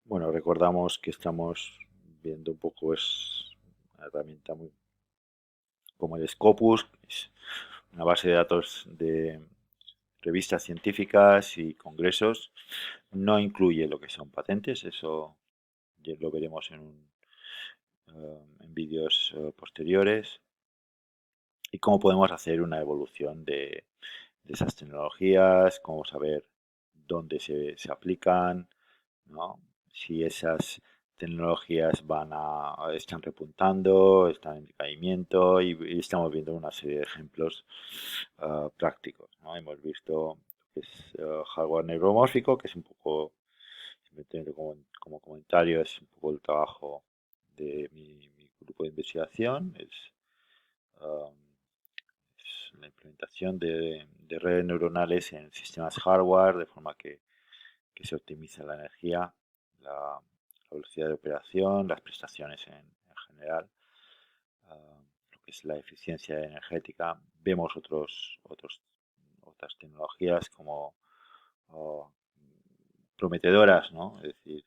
Bueno, recordamos que estamos viendo un poco, es una herramienta muy como el Scopus, que es una base de datos de revistas científicas y congresos. No incluye lo que son patentes, eso ya lo veremos en vídeos posteriores. Y cómo podemos hacer una evolución de esas tecnologías, cómo saber dónde se aplican, ¿no? Si esas tecnologías están repuntando, están en decaimiento y estamos viendo una serie de ejemplos prácticos, ¿no? Hemos visto que es hardware neuromórfico, que es un poco, simplemente como comentario, es un poco el trabajo de mi grupo de investigación, um, es la implementación de redes neuronales en sistemas hardware de forma que se optimiza la energía, la velocidad de operación, las prestaciones en general, lo que es la eficiencia energética. Vemos otras tecnologías como oh, prometedoras, ¿no? Es decir,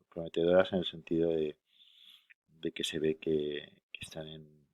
prometedoras en el sentido de que se ve que están en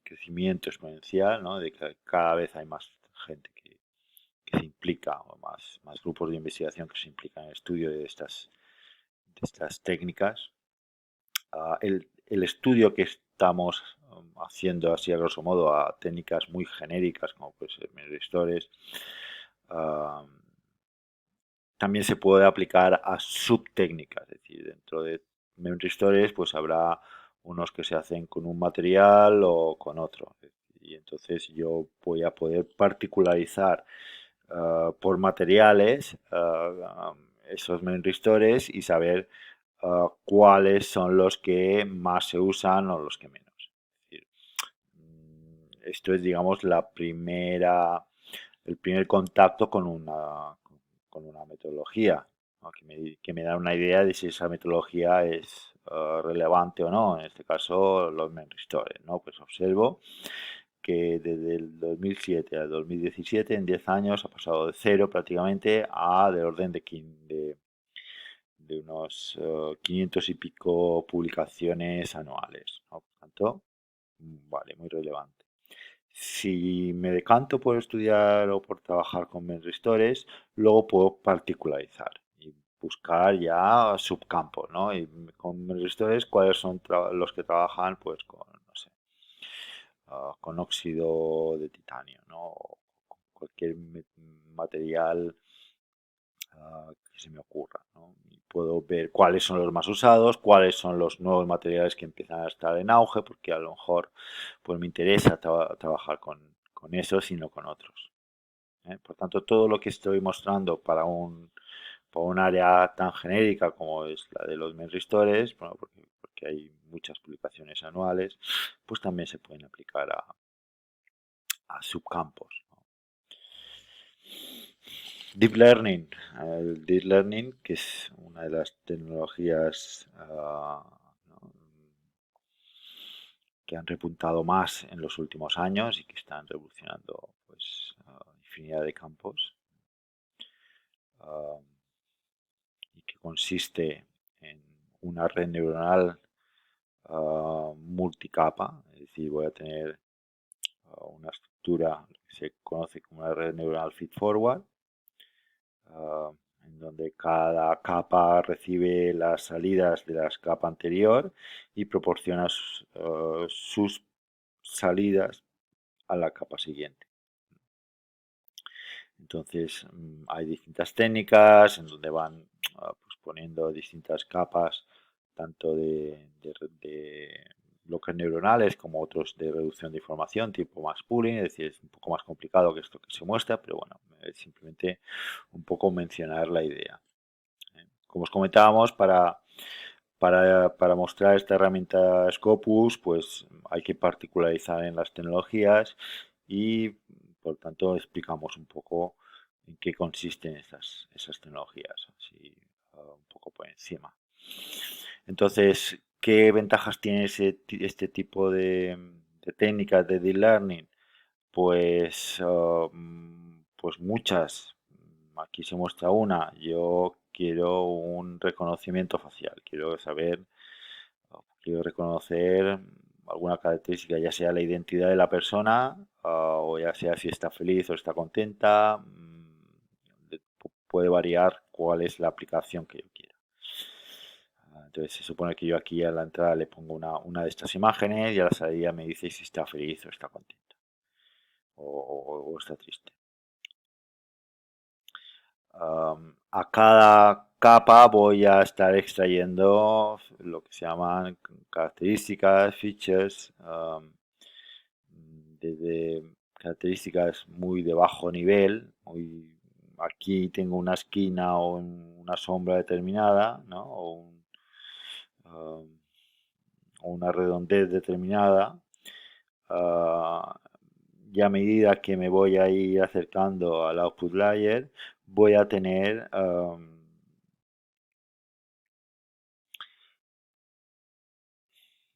crecimiento exponencial, ¿no? De que cada vez hay más gente que se implica, o más grupos de investigación que se implican en el estudio de estas técnicas. El estudio que estamos haciendo así a grosso modo a técnicas muy genéricas como puede ser memristores, uh, también se puede aplicar a subtécnicas, es decir, dentro de memristores pues habrá unos que se hacen con un material o con otro. Y entonces yo voy a poder particularizar por materiales esos memristores y saber cuáles son los que más se usan o los que menos. Es decir, esto es, digamos, el primer contacto con una metodología, ¿no? Que me da una idea de si esa metodología es relevante o no. En este caso, los memristores, ¿no? Pues observo que desde el 2007 al 2017, en 10 años, ha pasado de cero prácticamente a del orden de unos 500 y pico publicaciones anuales, ¿no? Por tanto, vale, muy relevante. Si me decanto por estudiar o por trabajar con memristores, luego puedo particularizar y buscar ya subcampos, ¿no? Y con memristores, ¿cuáles son los que trabajan? Pues con, no sé, con óxido de titanio, ¿no? O con cualquier material que se me ocurra, ¿no? Y puedo ver cuáles son los más usados, cuáles son los nuevos materiales que empiezan a estar en auge, porque a lo mejor pues me interesa trabajar con esos y no con otros, ¿eh? Por tanto, todo lo que estoy mostrando para un área tan genérica como es la de los memristores, bueno, porque hay muchas publicaciones anuales, pues también se pueden aplicar a subcampos, ¿no? Deep Learning. El Deep Learning, que es una de las tecnologías ¿no? que han repuntado más en los últimos años y que están revolucionando pues, infinidad de campos, uh, y que consiste en una red neuronal multicapa, es decir, voy a tener una estructura que se conoce como una red neuronal feed-forward, uh, en donde cada capa recibe las salidas de la capa anterior y proporciona sus salidas a la capa siguiente. Entonces hay distintas técnicas en donde van pues, poniendo distintas capas, tanto de bloques neuronales como otros de reducción de información, tipo max pooling, es decir, es un poco más complicado que esto que se muestra, pero bueno, es simplemente un poco mencionar la idea. Como os comentábamos, para mostrar esta herramienta Scopus, pues hay que particularizar en las tecnologías y por tanto explicamos un poco en qué consisten esas tecnologías, así un poco por encima. Entonces, ¿qué ventajas tiene este tipo de técnicas de deep learning? Pues muchas. Aquí se muestra una. Yo quiero un reconocimiento facial, quiero reconocer alguna característica, ya sea la identidad de la persona, o ya sea si está feliz o está contenta. Puede variar cuál es la aplicación que yo quiera. Entonces se supone que yo aquí a la entrada le pongo una de estas imágenes y a la salida me dice si está feliz o está contenta o está triste. A cada capa voy a estar extrayendo lo que se llaman características, features, desde características muy de bajo nivel. Aquí tengo una esquina o una sombra determinada, ¿no? Um, o una redondez determinada. Y a medida que me voy a ir acercando al output layer, voy a tener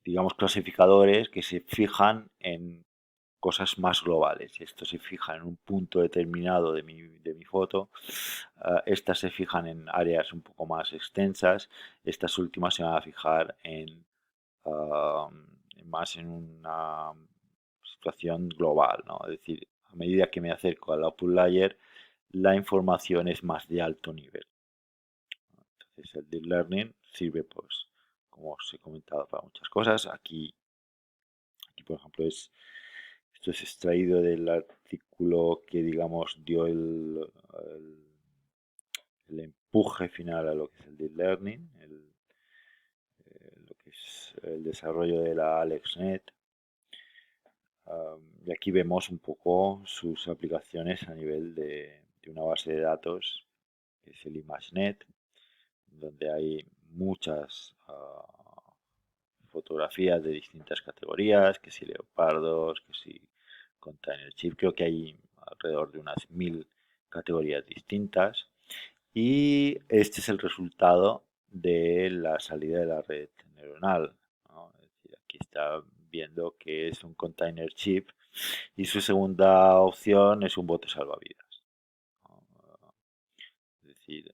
digamos, clasificadores que se fijan en cosas más globales. Esto se fija en un punto determinado de mi foto. Estas se fijan en áreas un poco más extensas. Estas últimas se van a fijar más en una situación global, ¿no? Es decir, a medida que me acerco al output layer, la información es más de alto nivel. Entonces el deep learning sirve, pues, como os he comentado, para muchas cosas. Aquí por ejemplo, esto es extraído del artículo que, digamos, dio el empuje final a lo que es el deep learning, lo que es el desarrollo de la AlexNet. Y aquí vemos un poco sus aplicaciones a nivel de una base de datos, que es el ImageNet, donde hay muchas fotografías de distintas categorías, que si leopardos, que si container chip. Creo que hay alrededor de unas 1000 categorías distintas. Y este es el resultado de la salida de la red neuronal, ¿no? Es decir, aquí está viendo que es un container chip y su segunda opción es un bote salvavidas, ¿no? Es decir,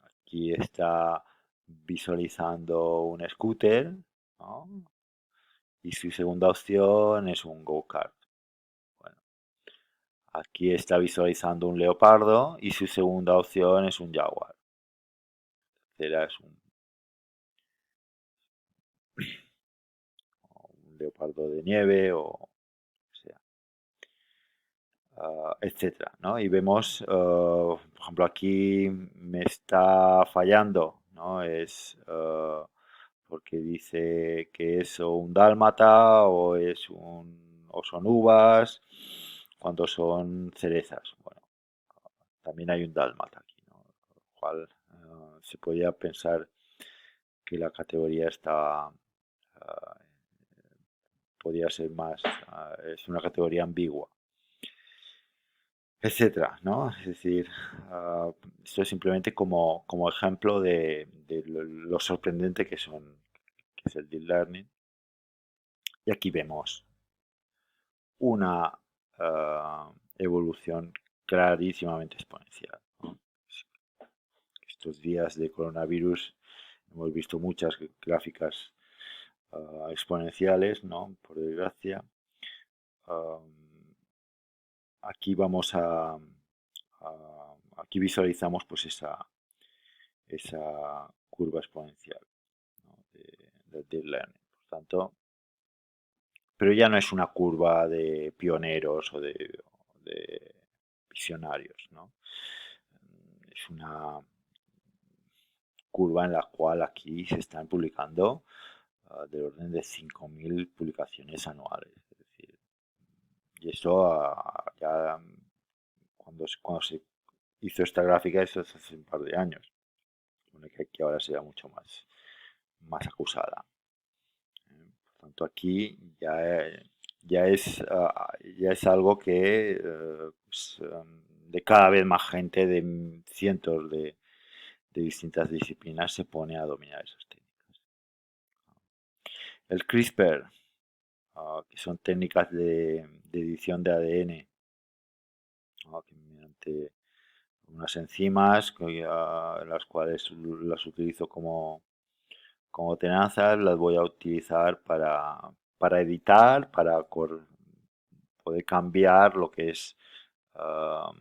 aquí está visualizando un scooter, ¿no? Y su segunda opción es un go-kart. Bueno, aquí está visualizando un leopardo y su segunda opción es un jaguar. Tercera es un leopardo de nieve o sea, etcétera, ¿no? Y vemos, por ejemplo, aquí me está fallando, ¿no? Porque dice que es o un dálmata o son uvas, cuando son cerezas. Bueno, también hay un dálmata aquí, ¿no? Con lo cual se podría pensar que la categoría podría ser más, es una categoría ambigua, etcétera, ¿no? Es decir, esto es simplemente como ejemplo de lo sorprendente que es el deep learning. Y aquí vemos una evolución clarísimamente exponencial, ¿no? Estos días de coronavirus hemos visto muchas gráficas exponenciales, ¿no? Por desgracia. Aquí aquí visualizamos pues esa curva exponencial, ¿no? de deep learning. Por tanto, pero ya no es una curva de pioneros de visionarios, ¿no? Es una curva en la cual aquí se están publicando del orden de 5000 publicaciones anuales. Es decir, y eso ya cuando se hizo esta gráfica, eso es hace un par de años. Que aquí ahora será mucho más acusada. Por tanto, aquí ya es algo que pues, de cada vez más gente, de cientos de distintas disciplinas, se pone a dominar esas técnicas. El CRISPR, que son técnicas de edición de ADN, que mediante unas enzimas las cuales las utilizo como tenazas, las voy a utilizar para editar, para poder cambiar lo que es um,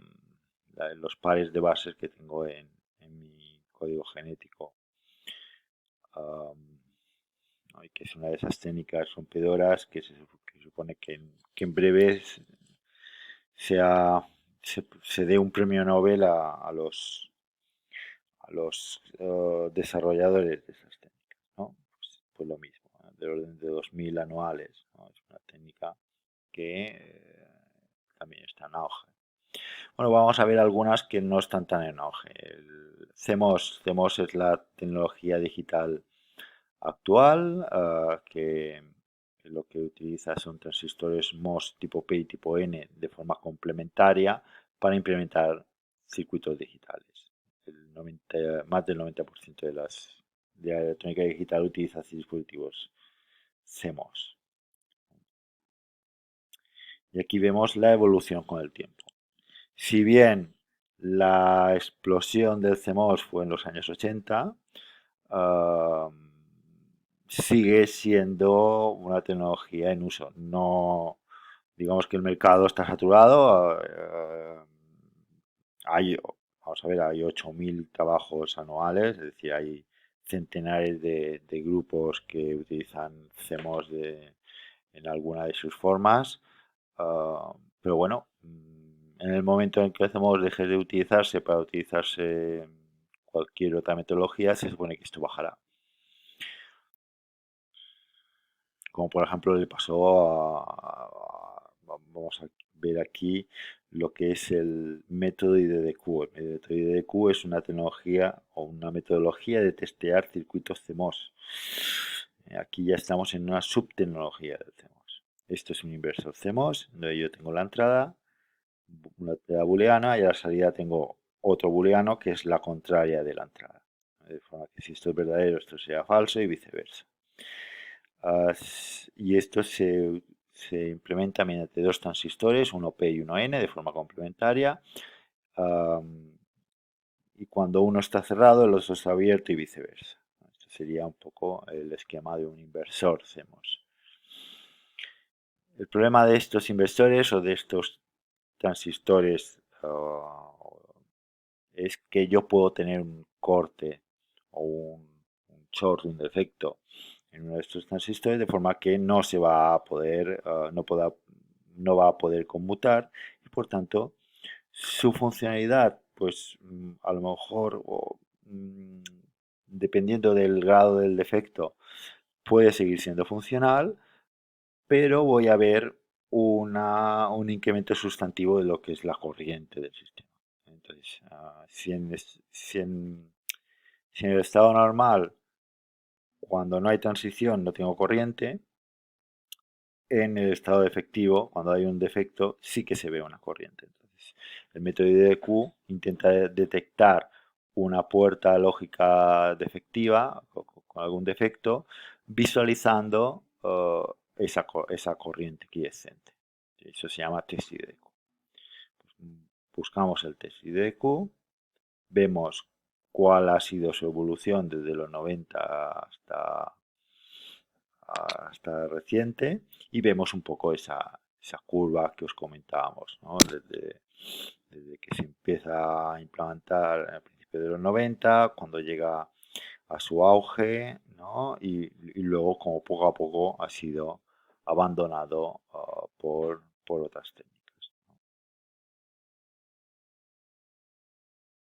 los pares de bases que tengo en mi código genético. Um, ¿no? Y que es una de esas técnicas rompedoras que supone que en breve se dé un premio Nobel a los desarrolladores de esas técnicas, ¿no? Pues lo mismo, del orden de 2000 anuales, ¿no? Es una técnica que también está en auge. Bueno, vamos a ver algunas que no están tan en auge. El CMOS es la tecnología digital actual, que lo que utiliza son transistores MOS tipo P y tipo N de forma complementaria para implementar circuitos digitales. Más del 90% de la electrónica digital utiliza dispositivos CMOS. Y aquí vemos la evolución con el tiempo. Si bien la explosión del CMOS fue en los años 80, uh, sigue siendo una tecnología en uso. No, digamos que el mercado está saturado. Vamos a ver, hay 8.000 trabajos anuales, es decir, hay centenares de grupos que utilizan CMOS en alguna de sus formas. Pero bueno, en el momento en que el CMOS deje de utilizarse para utilizarse cualquier otra metodología, se supone que esto bajará. Como por ejemplo le pasó vamos a ver aquí lo que es el método IDDQ. El método IDDQ es una tecnología o una metodología de testear circuitos CMOS. Aquí ya estamos en una subtecnología del CMOS. Esto es un inversor CMOS, donde yo tengo la entrada, una entrada booleana, y a la salida tengo otro booleano que es la contraria de la entrada. De forma que si esto es verdadero, esto sea falso y viceversa. Y esto se implementa mediante dos transistores, uno P y uno N, de forma complementaria. Y cuando uno está cerrado, el otro está abierto y viceversa. Esto sería un poco el esquema de un inversor CMOS. El problema de estos inversores o de estos transistores es que yo puedo tener un corte o un short, un defecto en uno de estos transistores, de forma que no se va a poder, no va a poder conmutar y por tanto su funcionalidad, pues a lo mejor, dependiendo del grado del defecto, puede seguir siendo funcional, pero voy a ver un incremento sustantivo de lo que es la corriente del sistema. Entonces, si en el estado normal, cuando no hay transición, no tengo corriente, en el estado efectivo, cuando hay un defecto, sí que se ve una corriente. Entonces, el método IDQ intenta detectar una puerta lógica defectiva con algún defecto, visualizando esa corriente quiescente. Eso se llama test IDQ. Buscamos el test IDQ, vemos cuál ha sido su evolución desde los 90 hasta reciente y vemos un poco esa curva que os comentábamos, ¿no? Desde que se empieza a implementar a principios de los 90, cuando llega a su auge, ¿no? Y luego como poco a poco ha sido abandonado por otras técnicas.